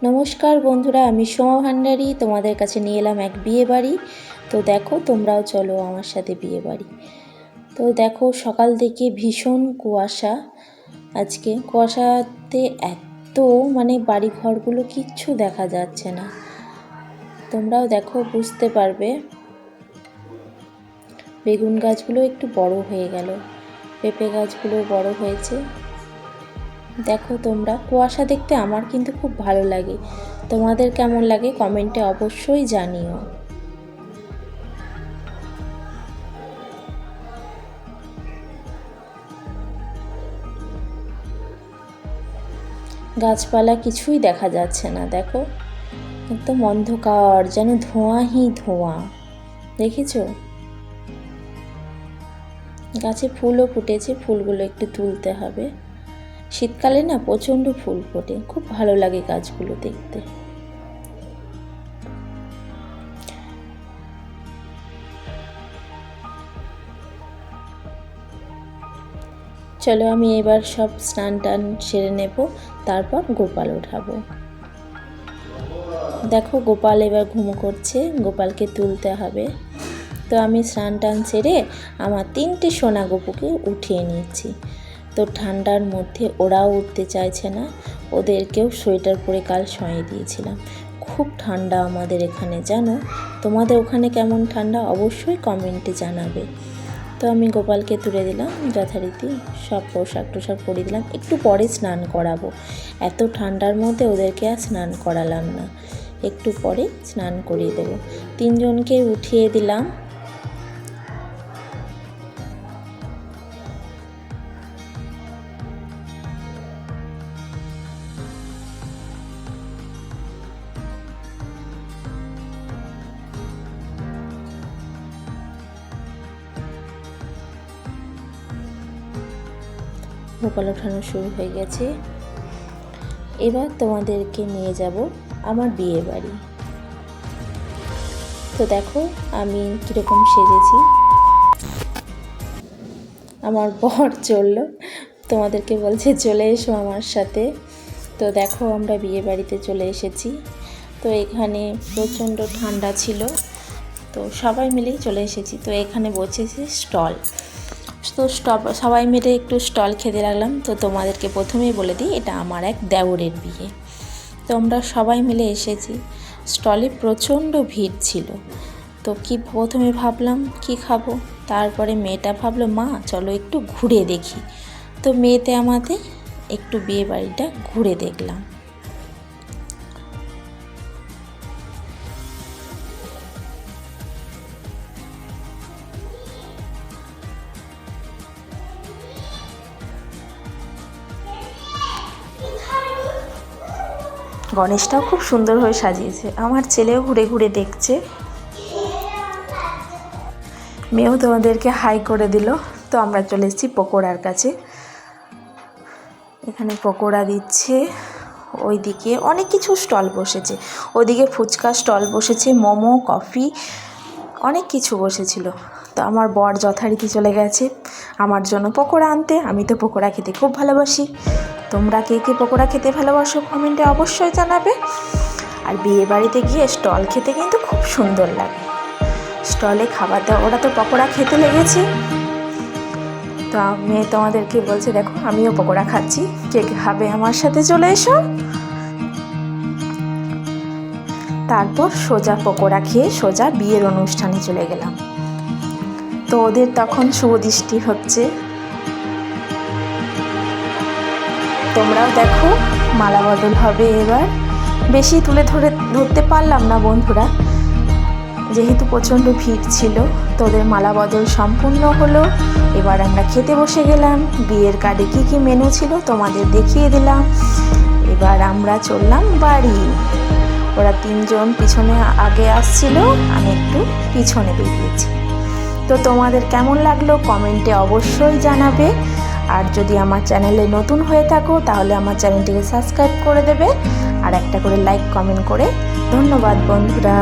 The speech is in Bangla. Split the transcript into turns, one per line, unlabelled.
নমস্কার বন্ধুরা, আমি সোমা ভান্ডারী তোমাদের কাছে নিয়ে এলাম এক বিয়ে বাড়ি। তো দেখো, তোমরাও চলো আমার সাথে বিয়ে বাড়ি। তো দেখো, সকাল থেকে ভীষণ কুয়াশা। আজকে কুয়াশাতে এত বাড়ি ঘরগুলো কিচ্ছু দেখা যাচ্ছে না। তোমরাও দেখো, বুঝতে পারবে। বেগুন গাছগুলো একটু বড় হয়ে গেল, পেঁপে গাছগুলো বড় হয়েছে। দেখো তোমরা, কুয়াশা দেখতে আমার কিন্তু খুব ভালো লাগে। তোমাদের কেমন লাগে কমেন্টে অবশ্যই জানিও। গাছপালা কিছুই দেখা যাচ্ছে না। দেখো, একদম অন্ধকার, যেন ধোঁয়াই ধোঁয়া। দেখেছো? গাছে ফুলও ফুটেছে, ফুলগুলো একটু তুলতে হবে। শীতকালে না প্রচণ্ড ফুল ফোটে, খুব ভালো লাগে গাছগুলো দেখতে। চলো, আমি এবার সব স্নান টান সেরে নেব, তারপর গোপাল ওঠাবো। দেখো, গোপাল এবার ঘুমো করছে, গোপালকে তুলতে হবে। তো আমি স্নান টান সেরে আমার 3টে সোনা গপুকে উঠিয়ে নিচ্ছি। তো ঠান্ডার মধ্যে ওরাও উঠতে চাইছে না, ওদেরকেও সোয়েটার পরে কাল শুইয়ে দিয়েছিলাম। খুব ঠান্ডা আমাদের এখানে, জানো? তোমাদের ওখানে কেমন ঠান্ডা অবশ্যই কমেন্টে জানাবে। তো আমি গোপালকে তুলে দিলাম, যথারীতি সব পোশাক টোশাক পরিয়ে দিলাম। একটু পরে স্নান করাবো, এত ঠান্ডার মধ্যে ওদেরকে আর স্নান করালাম না, একটু পরে স্নান করিয়ে দেবো। 3জনকে উঠিয়ে দিলাম। গোপাল ওঠানো শুরু হয়ে গেছে। এবার তোমাদেরকে নিয়ে যাব আমার বিয়ে বাড়ি। তো দেখো আমি কীরকম সেজেছি। আমার বর চললো, তোমাদেরকে বলছে চলে এসো আমার সাথে। তো দেখো, আমরা বিয়ে বাড়িতে চলে এসেছি। তো এখানে প্রচণ্ড ঠান্ডা ছিল, তো সবাই মিলেই চলে এসেছি। তো এখানে বসেছি স্টল। তো সবাই মিলে একটু স্টল খেতে লাগলাম। তো তোমাদেরকে প্রথমেই বলে দিই, এটা আমার এক দেওরের বিয়ে। তো আমরা সবাই মিলে এসেছি। স্টলে প্রচণ্ড ভিড় ছিল। তো প্রথমে ভাবলাম কি খাবো, তারপরে মেয়েটা ভাবলো মা চলো একটু ঘুরে দেখি। তো মেয়েতে আমাদের একটু বিয়ে বাড়িটা ঘুরে দেখলাম। গণেশটাও খুব সুন্দর হয়ে সাজিয়েছে, আমার ছেলেও ঘুরে ঘুরে দেখছে। মেয়েও তোমাদেরকে হাই করে দিল। তো আমরা চলে এসেছি পকোড়ার কাছে। এখানে পকোড়া দিচ্ছে, ওইদিকে অনেক কিছু স্টল বসেছে। ওইদিকে ফুচকা স্টল বসেছে, মোমো, কফি, অনেক কিছু বসেছিল। তো আমার বর যথারীতি চলে গেছে আমার জন্য পকোড়া আনতে। আমি তো পকোড়া খেতে খুব ভালোবাসি। তোমরা কে কে পকোড়া খেতে ভালোবাসো কমেন্টে অবশ্যই জানাবে। আর বিয়ে বাড়িতে গিয়ে স্টল খেতে কিন্তু খুব সুন্দর লাগে। স্টলে খাবার দাওয়া, ওরা তো পকোড়া খেতে লেগেছে। তো আমি তোমাদেরকে বলছি দেখো আমিও পকোড়া খাচ্ছি, কে কে খাবে আমার সাথে চলে এসো। তারপর সোজা পকোড়া খেয়ে সোজা বিয়ের অনুষ্ঠানে চলে গেলাম। তো ওদের তখন শুভদৃষ্টি হচ্ছে। তোমরাও দেখো, মালা বদল হবে এবার। বেশি ধরতে পারলাম না বন্ধুরা, যেহেতু প্রচণ্ড ভিড় ছিল। তো ওদের মালা বদল সম্পূর্ণ হলো। এবার আমরা খেতে বসে গেলাম। বিয়ের কার্ডে কী কী মেনু ছিল তোমাদের দেখিয়ে দিলাম। এবার আমরা চললাম বাড়ি। ওরা 3জন পিছনে আগে আসছিল, আমি একটু পিছনে বেরিয়েছি। তো তোমাদের কেমন লাগলো কমেন্টে অবশ্যই জানাবে। আর যদি আমার চ্যানেলে নতুন হয়ে থাকো তাহলে আমার চ্যানেলটিকে সাবস্ক্রাইব করে দেবে, আর একটা করে লাইক কমেন্ট করে। ধন্যবাদ বন্ধুরা।